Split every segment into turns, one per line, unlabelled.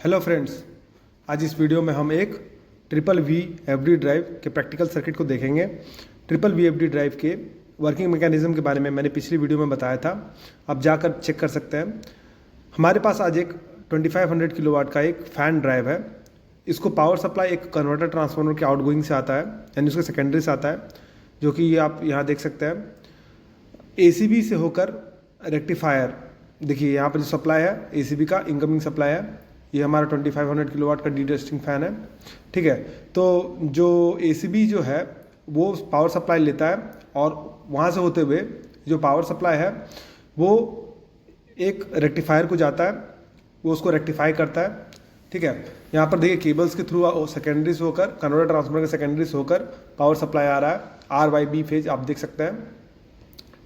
Hello friends, आज इस video में हम एक ट्रिपल वी एफडी ड्राइव के प्रैक्टिकल सर्किट को देखेंगे। ट्रिपल वी एफडी ड्राइव के वर्किंग मैकेनिज्म के बारे में मैंने पिछली वीडियो में बताया था, आप जाकर चेक कर सकते हैं। हमारे पास आज एक 2500 किलोवाट का एक फ़ैन ड्राइव है। इसको पावर सप्लाई एक कन्वर्टर ट्रांसफार्मर के आउटगोइंग से आता है, यानी उसके सेकेंडरी से आता है, जो कि आप यहाँ देख सकते हैं। एसीबी से होकर रेक्टिफायर, देखिए यहाँ पर जो सप्लाई है एसीबी का इनकमिंग सप्लाई है। ये हमारा 2500 किलोवाट का डीडस्टिंग फ़ैन है, ठीक है। तो जो एसीबी जो है वो पावर सप्लाई लेता है और वहाँ से होते हुए जो पावर सप्लाई है वो एक रेक्टिफायर को जाता है, वो उसको रेक्टिफाई करता है, ठीक है। यहाँ पर देखिए केबल्स के थ्रू सेकेंडरी से होकर, कन्वर्टर ट्रांसफार्मर के सेकेंडरी से होकर पावर सप्लाई आ रहा है। आर वाई बी फेज आप देख सकते हैं,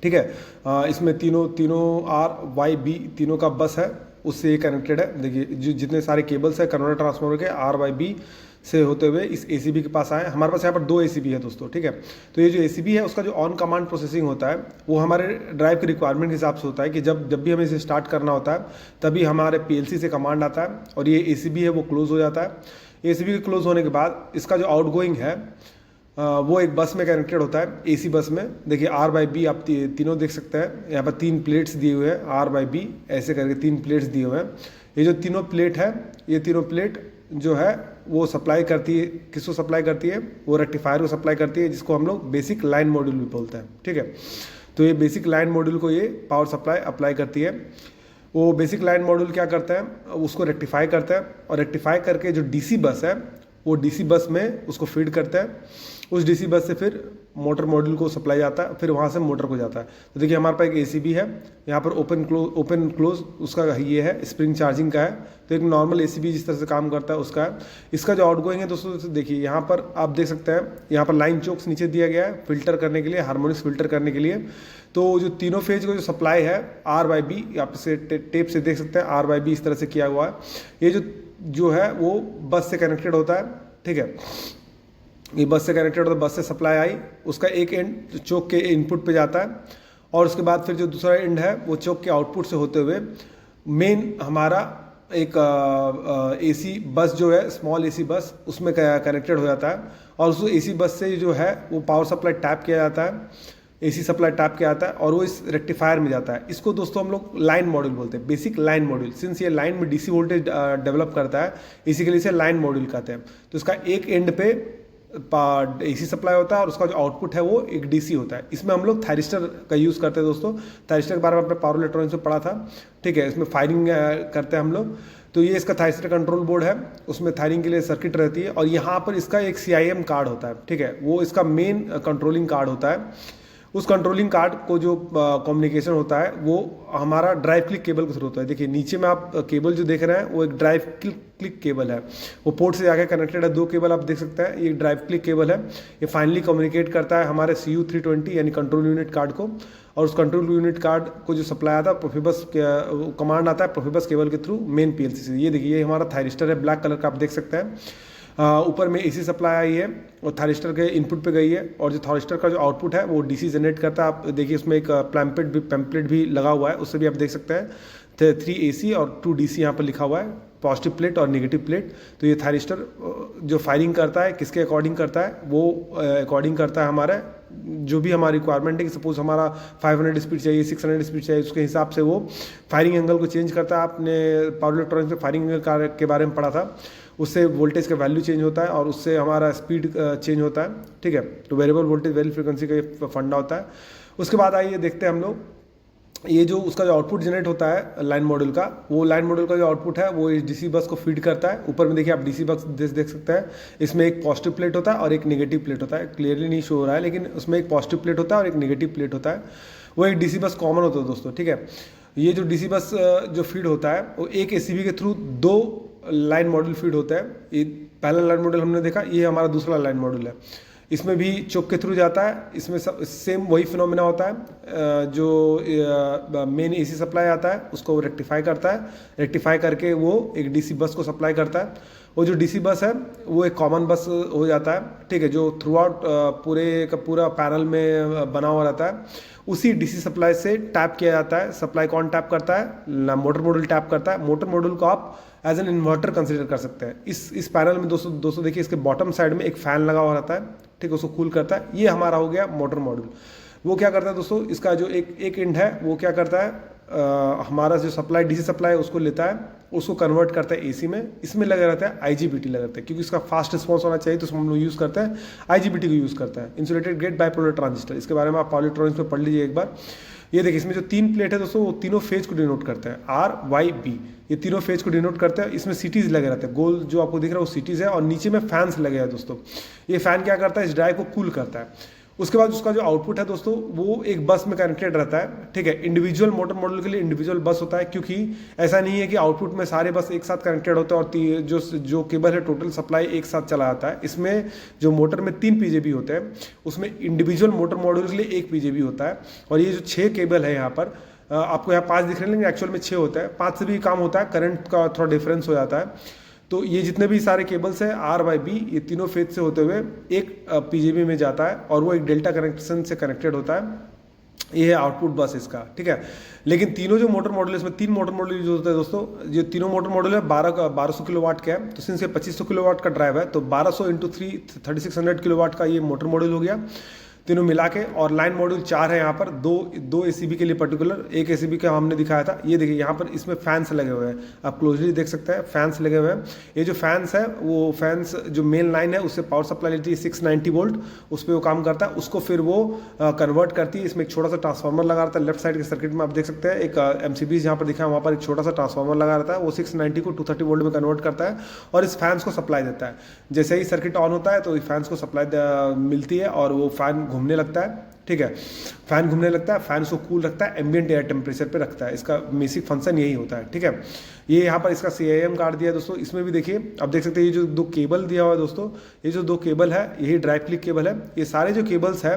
ठीक है। इसमें तीनों आर वाई बी तीनों का बस है, उससे ये कनेक्टेड है। देखिए जो जितने सारे केबल्स है कन्वर्टर ट्रांसफार्मर के आर वाई बी से होते हुए इस एसीबी के पास आए। हमारे पास यहाँ पर 2 एसीबी है दोस्तों, ठीक है। तो ये जो एसीबी है उसका जो ऑन कमांड प्रोसेसिंग होता है वो हमारे ड्राइव के रिक्वायरमेंट के हिसाब से होता है कि जब भी हमें इसे स्टार्ट करना होता है तभी हमारे पीएलसी से कमांड आता है और ये एसीबी है वो क्लोज हो जाता है। एसीबी के क्लोज होने के बाद इसका जो आउटगोइंग है वो एक बस में कनेक्टेड होता है, एसी बस में। देखिए आर बाई बी आप तीनों देख सकते हैं। यहाँ पर 3 प्लेट्स दिए हुए हैं, आर बाई बी ऐसे करके 3 प्लेट्स दिए हुए हैं। ये जो तीनों प्लेट है, ये तीनों प्लेट जो है वो सप्लाई करती है, किसको सप्लाई करती है? वो रेक्टिफायर को सप्लाई करती है, जिसको हम लोग बेसिक लाइन मॉड्यूल भी बोलते हैं, ठीक है। तो ये बेसिक लाइन मॉड्यूल को ये पावर सप्लाई अप्लाई करती है। वो बेसिक लाइन मॉड्यूल क्या करता है, उसको रेक्टिफाई करता है और रेक्टिफाई करके जो डीसी बस है वो डीसी बस में उसको फीड करता है। उस डीसी बस से फिर मोटर मॉड्यूल को सप्लाई जाता है, फिर वहाँ से मोटर को जाता है। तो देखिए हमारे पास एक एसीबी है, यहाँ पर ओपन क्लोज उसका ये है, स्प्रिंग चार्जिंग का है। तो एक नॉर्मल एसीबी जिस तरह से काम करता है उसका है। इसका जो आउटगोइंग है दोस्तों देखिए यहाँ पर आप देख सकते हैं, यहाँ पर लाइन चोक्स नीचे दिया गया है फिल्टर करने के लिए, हार्मोनिक्स फिल्टर करने के लिए। तो जो तीनों फेज का जो सप्लाई है आर वाई बी, आप से टेप से देख सकते हैं आर वाई बी इस तरह से किया हुआ है। ये जो है वो बस से कनेक्टेड होता है, ठीक है। ये बस से कनेक्टेड होता है, बस से सप्लाई आई, उसका एक एंड चौक के इनपुट पे जाता है और उसके बाद फिर जो दूसरा एंड है वो चौक के आउटपुट से होते हुए मेन हमारा एक एसी बस जो है, स्मॉल एसी बस, उसमें कनेक्टेड हो जाता है। और उस एसी बस से जो है वो पावर सप्लाई टैप किया जाता है, एसी सप्लाई टैप किया जाता है और वो इस रेक्टिफायर में जाता है। इसको दोस्तों हम लोग लाइन मॉड्यूल बोलते हैं, बेसिक लाइन मॉड्यूल। सिंस ये लाइन में डीसी वोल्टेज डेवलप करता है, इसी के लिए इसे लाइन मॉड्यूल कहते हैं। तो इसका एक एंड पे एसी सप्लाई होता है और उसका जो आउटपुट है वो एक डीसी होता है। इसमें हम लोग थायरिस्टर का यूज़ करते हैं दोस्तों। थायरिस्टर के बारे में अपने पावर इलेक्ट्रॉनिक्स में पढ़ा था, ठीक है। इसमें फायरिंग करते हैं हम लोग। तो ये इसका थायरिस्टर कंट्रोल बोर्ड है, उसमें फायरिंग के लिए सर्किट रहती है और यहाँ पर इसका एक CIM कार्ड होता है, ठीक है। वो इसका मेन कंट्रोलिंग कार्ड होता है। उस कंट्रोलिंग कार्ड को जो कम्युनिकेशन होता है वो हमारा ड्राइव क्लिक केबल के थ्रू होता है। देखिए नीचे में आप केबल जो देख रहे हैं वो एक ड्राइव क्लिक केबल है, वो पोर्ट से आगे कनेक्टेड है। 2 केबल आप देख सकते हैं, ये ड्राइव क्लिक केबल है। ये फाइनली कम्युनिकेट करता है हमारे CU320 यानी कंट्रोल यूनिट कार्ड को, और उस कंट्रोल यूनिट कार्ड को जो सप्लाई आता है प्रोफिबस कमांड आता है प्रोफिबस केबल के थ्रू मेन पीएलसी से। ये देखिए ये हमारा थायरिस्टर है, ब्लैक कलर का आप देख सकते हैं। ऊपर में एसी सप्लाई आई है और थायरिस्टर के इनपुट पे गई है और जो थायरिस्टर का जो आउटपुट है वो डीसी जनरेट करता है। आप देखिए उसमें एक पैम्पलेट भी लगा हुआ है, उससे भी आप देख सकते हैं 3 AC और 2 DC यहाँ पर लिखा हुआ है, पॉजिटिव प्लेट और नेगेटिव प्लेट। तो ये थायरिस्टर जो फायरिंग करता है किसके अकॉर्डिंग करता है, वो अकॉर्डिंग करता है हमारा जो भी हमारी रिक्वायरमेंट है। कि सपोज हमारा 500 स्पीड चाहिए, 600 स्पीड चाहिए, उसके हिसाब से वो फायरिंग एंगल को चेंज करता है। आपने पावर इलेक्ट्रॉनिक्स में फायरिंग एंगल के बारे में पढ़ा था, उससे वोल्टेज का वैल्यू चेंज होता है और उससे हमारा स्पीड चेंज होता है, ठीक है। तो वेरिएबल वोल्टेज वेरिएबल फ्रीक्वेंसी का ये फंडा होता है। उसके बाद आइए देखते हैं हम लोग ये जो उसका जो आउटपुट जनरेट होता है लाइन मॉड्यूल का, वो लाइन मॉड्यूल का जो आउटपुट है वो इस डीसी बस को फीड करता है। ऊपर में देखिए आप डीसी बस देख सकते हैं, इसमें एक पॉजिटिव प्लेट होता है और एक नेगेटिव प्लेट होता है। क्लियरली नहीं शो हो रहा है लेकिन उसमें एक पॉजिटिव प्लेट होता है और एक नेगेटिव प्लेट होता है। वो एक डीसी बस कॉमन होता है दोस्तों, ठीक है। ये जो डीसी बस जो फीड होता है वो एक एसीबी के थ्रू 2 लाइन मॉड्यूल फीड होता है। ये पहला लाइन मॉड्यूल हमने देखा, ये हमारा दूसरा लाइन मॉड्यूल है। इसमें भी चौक के थ्रू जाता है, इसमें सेम वही फिनोमेना होता है। जो मेन एसी सप्लाई आता है उसको रेक्टिफाई करता है, रेक्टिफाई करके वो एक डीसी बस को सप्लाई करता है। वो जो डीसी बस है वो एक कॉमन बस हो जाता है, ठीक है, जो थ्रू आउट पूरे का पूरा पैनल में बना हुआ रहता है। उसी डीसी सप्लाई से टैप किया जाता है। सप्लाई कौन टैप करता है? मोटर मॉड्यूल टैप करता है। मोटर मॉड्यूल को आप एज एन इन्वर्टर कंसिडर कर सकते हैं। इस पैनल में दोस्तों देखिए, इसके बॉटम साइड में एक फैन लगा हुआ रहता है, ठीक है, उसको कूल करता है। ये हमारा हो गया मोटर मॉड्यूल। वो क्या करता है दोस्तों, इसका जो एक एंड है वो क्या करता है, हमारा जो सप्लाई डीसी सप्लाई है उसको लेता है, उसको कन्वर्ट करता है एसी में। इसमें लगा रहता है आईजीबीटी लगा रहता है, क्योंकि इसका फास्ट रिस्पॉन्स होना चाहिए, तो हम लोग यूज़ करते हैं आईजीबीटी को यूज़ करता है, इंसुलेटेड गेट बाइपोलर ट्रांजिस्टर। इसके बारे में आप पॉवर इलेक्ट्रॉनिक्स में पढ़ लीजिए एक बार। ये देखिए, इसमें जो 3 प्लेट है दोस्तों, वो तीनों फेज को डिनोट करते हैं, आर वाई बी। ये तीनों फेज को डिनोट करते हैं। इसमें सीटीज लगे रहते हैं, गोल जो आपको दिख रहा है वो सीटीज है, और नीचे में फैंस लगे हैं दोस्तों। ये फैन क्या करता है, इस ड्राइव को कूल करता है। उसके बाद उसका जो आउटपुट है दोस्तों, वो एक बस में कनेक्टेड रहता है, ठीक है। इंडिविजुअल मोटर मॉड्यूल के लिए इंडिविजुअल बस होता है, क्योंकि ऐसा नहीं है कि आउटपुट में सारे बस एक साथ कनेक्टेड होते हैं और जो केबल है टोटल सप्लाई एक साथ चला जाता है। इसमें जो मोटर में 3 पीजेबी होते हैं, उसमें इंडिविजुअल मोटर मॉड्यूल के लिए 1 पीजेबी होता है। और ये जो 6 केबल है यहाँ पर, आपको यहाँ 5 दिख रहे हैं, लेकिन एक्चुअल में 6 होता है। 5 से भी काम होता है, करंट का थोड़ा डिफरेंस हो जाता है। तो ये जितने भी सारे केबल्स हैं आर बाई बी, ये तीनों फेज से होते हुए एक पीजेबी में जाता है, और वो एक डेल्टा कनेक्शन से कनेक्टेड होता है। ये है आउटपुट बस इसका, ठीक है। लेकिन तीनों जो मोटर मॉड्यूल, इसमें 3 मोटर मॉड्यूल यूज होता है दोस्तों। जो तीनों मोटर मॉड्यूल है 1200 किलोवाट का है, तो सिंस ये 2500 किलोवाट का ड्राइव है, तो 1200 × 3 3600 किलोवाट का ये मोटर मॉड्यूल हो गया तीनों मिला के। और लाइन मॉड्यूल 4 है यहाँ पर, दो एसीबी के लिए पर्टिकुलर, एक एसीबी का हमने दिखाया था। ये देखिए यहाँ पर इसमें फैंस लगे हुए हैं, आप क्लोजली देख सकते हैं, फैंस लगे हुए हैं। ये जो फैंस है, वो फैंस जो मेन लाइन है उससे पावर सप्लाई लेती है 690 वोल्ट, उस पर वो काम करता है। उसको फिर वो कन्वर्ट करती है। इसमें एक छोटा सा ट्रांसफार्मर लगा रहता है, लेफ्ट साइड के सर्किट में आप देख सकते हैं, एक एमसीबी जहाँ पर दिखा है वहाँ पर एक छोटा सा ट्रांसफार्मर लगा रहता है। वो 690 को 230 वोल्ट में कन्वर्ट करता है और इस फैंस को सप्लाई देता है। जैसे ही सर्किट ऑन होता है तो इस फैंस को सप्लाई मिलती है और वो फैन घूमने लगता है, ठीक है। फैन घूमने लगता है, फैन उसको कूल रखता है, एम्बिएंट एयर टेम्परेचर पे रखता है। इसका बेसिक फंक्शन यही होता है, ठीक है। ये यहाँ पर इसका CIM कार्ड दिया है दोस्तों। इसमें भी देखिए, आप देख सकते हैं ये जो 2 केबल दिया हुआ है दोस्तों, ये जो 2 केबल है, यही ड्राइव क्लिक केबल है। ये सारे जो केबल्स है,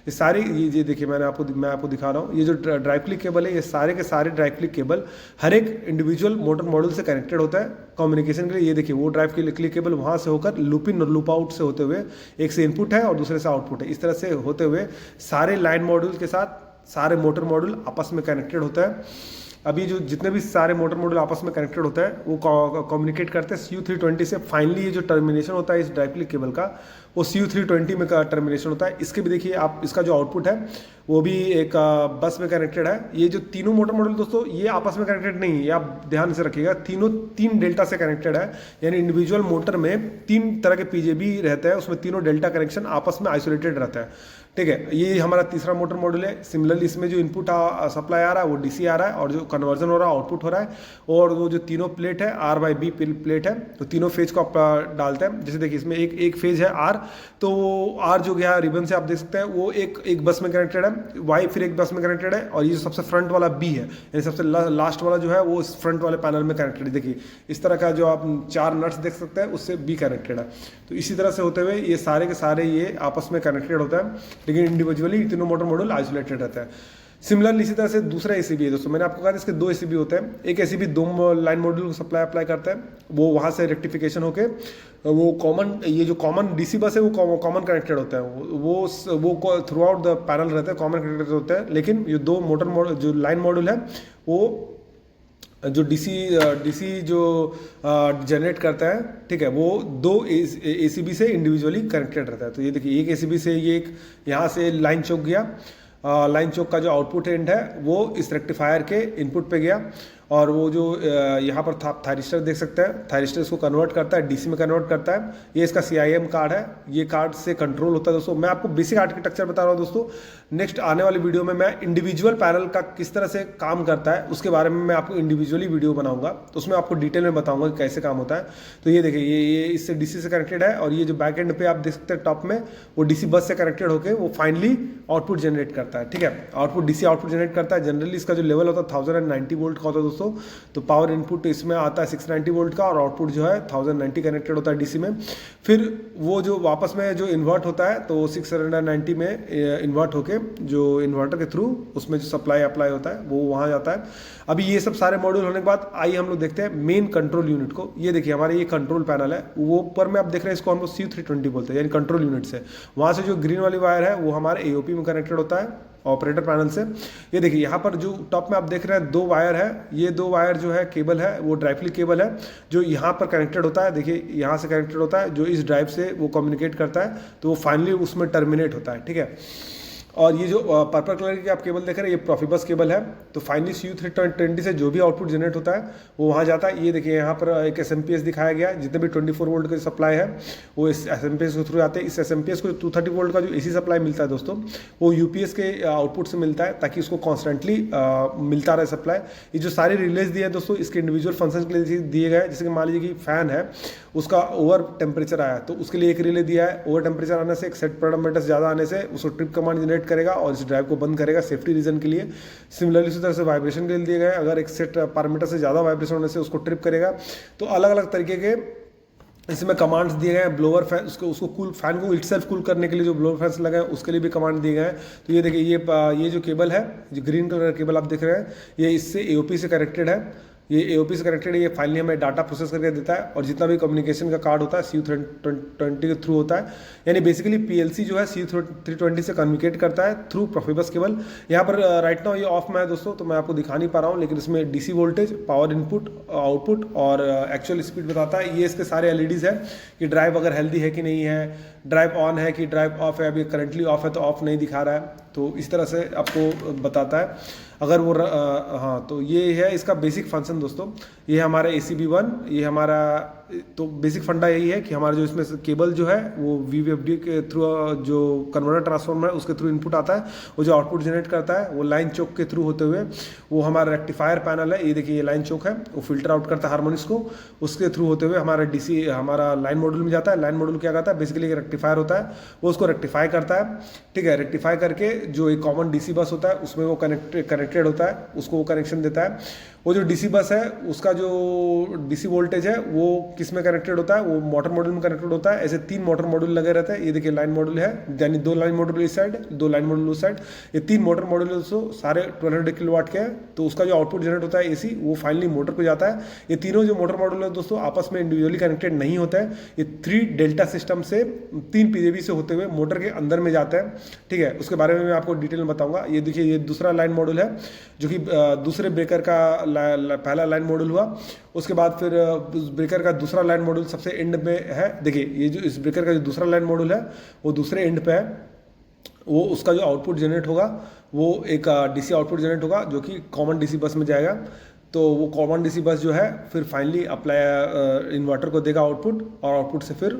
ये सारे, ये देखिए मैं आपको दिखा रहा हूँ। ये जो ड्राइव क्लिक केबल है, ये सारे के सारे ड्राइव क्लिक केबल हर एक इंडिविजुअल मोटर मॉड्यूल से कनेक्टेड होता है कम्युनिकेशन के लिए। ये देखिए, वो ड्राइव क्लिक केबल वहाँ से होकर लूप इन और लूप आउट से होते हुए, एक से इनपुट है और दूसरे से आउटपुट है, इस तरह से होते हुए सारे लाइन मॉड्यूल के साथ सारे मोटर मॉड्यूल आपस में कनेक्टेड होता है। अभी जो जितने भी सारे मोटर मॉड्यूल आपस में कनेक्टेड होता है, वो कम्युनिकेट करते हैं CU320 से। फाइनली ये जो टर्मिनेशन होता है इस ड्राइव क्लिक केबल का, वो CU320 में का टर्मिनेशन होता है। इसके भी देखिए आप, इसका जो आउटपुट है वो भी एक बस में कनेक्टेड है। ये जो तीनों मोटर मॉड्यूल दोस्तों, ये आपस में कनेक्टेड नहीं है, ये आप ध्यान से रखिएगा। तीनों 3 डेल्टा से कनेक्टेड है, यानी इंडिविजुअल मोटर में 3 तरह के पीजेबी रहते हैं, उसमें तीनों डेल्टा कनेक्शन आपस में आइसोलेटेड रहता है, ठीक है। ये हमारा तीसरा मोटर मॉड्यूल है। सिमिलरली इसमें जो इनपुट सप्लाई आ रहा है वो DC आ रहा है, और जो कन्वर्जन हो रहा है आउटपुट हो रहा है। और वो जो तीनों प्लेट है R बाई B प्लेट है, तो तीनों फेज को आप डालते हैं। जैसे देखिए, इसमें एक फेज है R, तो R जो गया रिबन से आप देख सकते हैं, वो एक बस में कनेक्टेड है, Y फिर एक बस में कनेक्टेड है, और ये जो सबसे फ्रंट वाला B है, यानी सबसे लास्ट वाला जो है, वो इस फ्रंट वाले पैनल में कनेक्टेड है। देखिए इस तरह का जो आप 4 नट्स देख सकते हैं, उससे B कनेक्टेड है। तो इसी तरह से होते हुए ये सारे के सारे ये आपस में कनेक्टेड होता है, लेकिन इंडिविजुअली तीनों मोटर मॉड्यूल आइसोलेटेड रहता है। सिमिलरली इसी तरह से दूसरा एसीबी है दोस्तों। मैंने आपको कहा था इसके 2 एसीबी होते हैं। एक एसीबी 2 लाइन मॉड्यूल को सप्लाई अप्लाई करता है, वो वहाँ से रेक्टिफिकेशन होके वो कॉमन, ये जो कॉमन डीसी बस है वो कॉमन कनेक्टेड होता है, वो थ्रू आउट द पैनल रहता है, कॉमन कनेक्टेड होता है। लेकिन ये 2 मोटर जो लाइन मॉड्यूल है, वो जो डीसी जो जनरेट करता है, ठीक है, वो 2 एसीबी से इंडिविजुअली कनेक्टेड रहता है। तो ये देखिए, एक एसीबी से ये एक यहाँ से लाइन चौक गया, लाइन चौक का जो आउटपुट एंड है वो इस रेक्टिफायर के इनपुट पे गया, और वो जो यहाँ पर थायरिस्टर देख सकते हैं, थायरिस्टर इसको कन्वर्ट करता है, डीसी में कन्वर्ट करता है। ये इसका CIM कार्ड है, ये कार्ड से कंट्रोल होता है दोस्तों। मैं आपको बेसिक आर्किटेक्चर बता रहा हूँ दोस्तों। नेक्स्ट आने वाली वीडियो में मैं इंडिविजुअल पैनल का किस तरह से काम करता है उसके बारे में मैं आपको इंडिविजुअली वीडियो बनाऊंगा, तो उसमें आपको डिटेल में बताऊंगा कि कैसे काम होता है। तो ये देखिए, ये इससे डीसी से कनेक्टेड है, और ये जो बैक एंड पे आप देख सकते हैं टॉप में, वो डीसी बस से कनेक्टेड होकर वो फाइनली आउटपुट जनरेट करता है, ठीक है। आउटपुट डीसी आउटपुट जनरेट करता है। जनरली इसका जो लेवल होता है 1090 वोल्ट का होता है दोस्तों। तो पावर इनपुट इसमें आता है 690 वोल्ट का, और आउटपुट जो है 1090 कनेक्टेड होता है डीसी में। फिर वो जो वापस में जो इन्वर्ट होता है, तो 690 में इन्वर्ट होके जो इन्वर्टर के थ्रू उसमें जो सप्लाई अप्लाई होता है वो वहाँ जाता है। अभी ये सब सारे मॉड्यूल होने के बाद आइए हम लोग देखते हैं मेन कंट्रोल यूनिट को। ये देखिए, हमारे ये कंट्रोल पैनल है, वो ऊपर में आप देख रहे हैं, इसको हम लोग CU320 बोलते हैं, यानी कंट्रोल यूनिट से। वहाँ से जो ग्रीन वाली वायर है वो हमारे AOP में कनेक्टेड होता है, ऑपरेटर पैनल से। ये देखिए यहाँ पर जो टॉप में आप देख रहे हैं 2 वायर है, ये 2 वायर जो है केबल है वो ड्राइव केबल है जो यहाँ पर कनेक्टेड होता है। देखिए यहाँ से कनेक्टेड होता है, जो इस ड्राइव से वो कम्युनिकेट करता है, तो वो फाइनली उसमें टर्मिनेट होता है, ठीक है। और ये जो पर्पल कलर की आप केबल देख रहे हैं, ये प्रोफिबस केबल है। तो फाइनली CU320 से जो भी आउटपुट जनरेट होता है वो वहाँ जाता है। ये देखिए यहाँ पर एक SMPS दिखाया गया है, जितने भी 24 वोल्ट का सप्लाई है वो इस SMPS के थ्रू आते हैं। इस SMPS को 230 वोल्ट का जो AC सप्लाई मिलता है दोस्तों, वो UPS के आउटपुट से मिलता है, ताकि उसको कॉन्स्टेंटली मिलता रहे सप्लाई। ये जो सारे रिलेज दिए हैं दोस्तों, इसके इंडिविजुअल फंक्शन के लिए दिए गए हैं। जैसे कि मान लीजिए कि फैन है, उसका ओवर टेम्परेचर आया तो उसके लिए एक रिले दिया है। ओवर टेम्परेचर आने से, एक सेट पैरामीटर्स ज़्यादा आने से उसको ट्रिप कमांड जनरेट करेगा और इस ड्राइव को बंद करेगा सेफ्टी रीजन के लिए। सिमिलरली उसी तरह से वाइब्रेशन के लिए दिए गए, अगर एक सेट पैरामीटर से ज़्यादा वाइब्रेशन होने से उसको ट्रिप करेगा। तो अलग अलग तरीके के इसमें कमांड्स दिए गए हैं। ब्लोअर फैन, उसको कूल, फैन को इटसेल्फ कूल करने के लिए जो ब्लोअर फैंस लगे हैं उसके लिए भी कमांड दिए गए हैं। तो ये देखिए ये जो केबल है, जो ग्रीन कलर का केबल आप देख रहे हैं, ये इससे AOP से कनेक्टेड है। ये AOP से कनेक्टेड है। ये फाइनली हमें डाटा प्रोसेस करके देता है, और जितना भी कम्युनिकेशन का कार्ड होता है CU320 के थ्रू होता है। यानी बेसिकली PLC जो है CU320 से कम्युनिकेट करता है थ्रू प्रोफिबस केबल। यहाँ पर राइट नाउ ये ऑफ में है दोस्तों, तो मैं आपको दिखा नहीं पा रहा हूँ, लेकिन इसमें DC voltage, power input, output और एक्चुअल स्पीड बताता है। ये इसके सारे LEDs है कि ड्राइव अगर हेल्दी है कि नहीं है, ड्राइव ऑन है कि ड्राइव ऑफ है। अभी करंटली ऑफ है तो ऑफ नहीं दिखा रहा है, तो इस तरह से आपको बताता है। अगर वो हाँ, तो ये है इसका बेसिक फंक्शन दोस्तों। ये हमारा ACB1, ये हमारा, तो बेसिक फंडा यही है कि हमारा जो इसमें केबल जो है वो VVFD के थ्रू, जो कन्वर्टर ट्रांसफार्मर है उसके थ्रू इनपुट आता है। वो जो आउटपुट जनरेट करता है वो लाइन चोक के थ्रू होते हुए वो हमारा रेक्टिफायर पैनल है। ये देखिए ये लाइन चोक है, वो फिल्टर आउट करता है हार्मोनिक्स को, उसके थ्रू होते हुए हमारा DC हमारा लाइन मॉड्यूल में जाता है। लाइन मॉड्यूल क्या करता है, बेसिकली एक रेक्टिफायर होता है, वो उसको रेक्टिफाई करता है, ठीक है। रेक्टिफाई करके जो एक कॉमन DC बस होता है उसमें वो कनेक्टेड होता है, उसको वो कनेक्शन देता है। वो जो DC बस है उसका जो DC वोल्टेज है वो किस में कनेक्टेड होता है, वो मोटर मॉड्यूल में कनेक्टेड होता है। ऐसे 3 मोटर मॉड्यूल लगे रहते हैं। ये देखिए लाइन मॉड्यूल है, यानी 2 लाइन मॉड्यूल इस साइड, 2 लाइन मॉड्यूल उस साइड। ये 3 मोटर मॉड्यूल दोस्तों सारे 1200 किलोवाट के हैं। तो उसका जो आउटपुट जनरेट होता है AC, वो फाइनली मोटर को जाता है। ये तीनों जो मोटर मॉड्यूल है दोस्तों आपस में इंडिविजुअली कनेक्टेड नहीं होता है। ये 3 डेल्टा सिस्टम से 3 PJB से होते हुए मोटर के अंदर में जाता है, ठीक है। उसके बारे में मैं आपको डिटेल में बताऊंगा। ये देखिए ये दूसरा लाइन मॉड्यूल है, जो कि दूसरे ब्रेकर का पहला लाइन मॉड्यूल हुआ। उसके बाद फिर ब्रेकर का दूसरा लाइन मॉड्यूल सबसे एंड में है। देखिए ये जो इस ब्रेकर का जो दूसरा लाइन मॉड्यूल है वो दूसरे एंड पे है। वो उसका जो आउटपुट जनरेट होगा वो एक DC आउटपुट जनरेट होगा, जो कि कॉमन DC बस में जाएगा। तो वो कॉमन DC बस जो है फिर फाइनली अप्लाई इन्वर्टर को देगा आउटपुट, और आउटपुट से फिर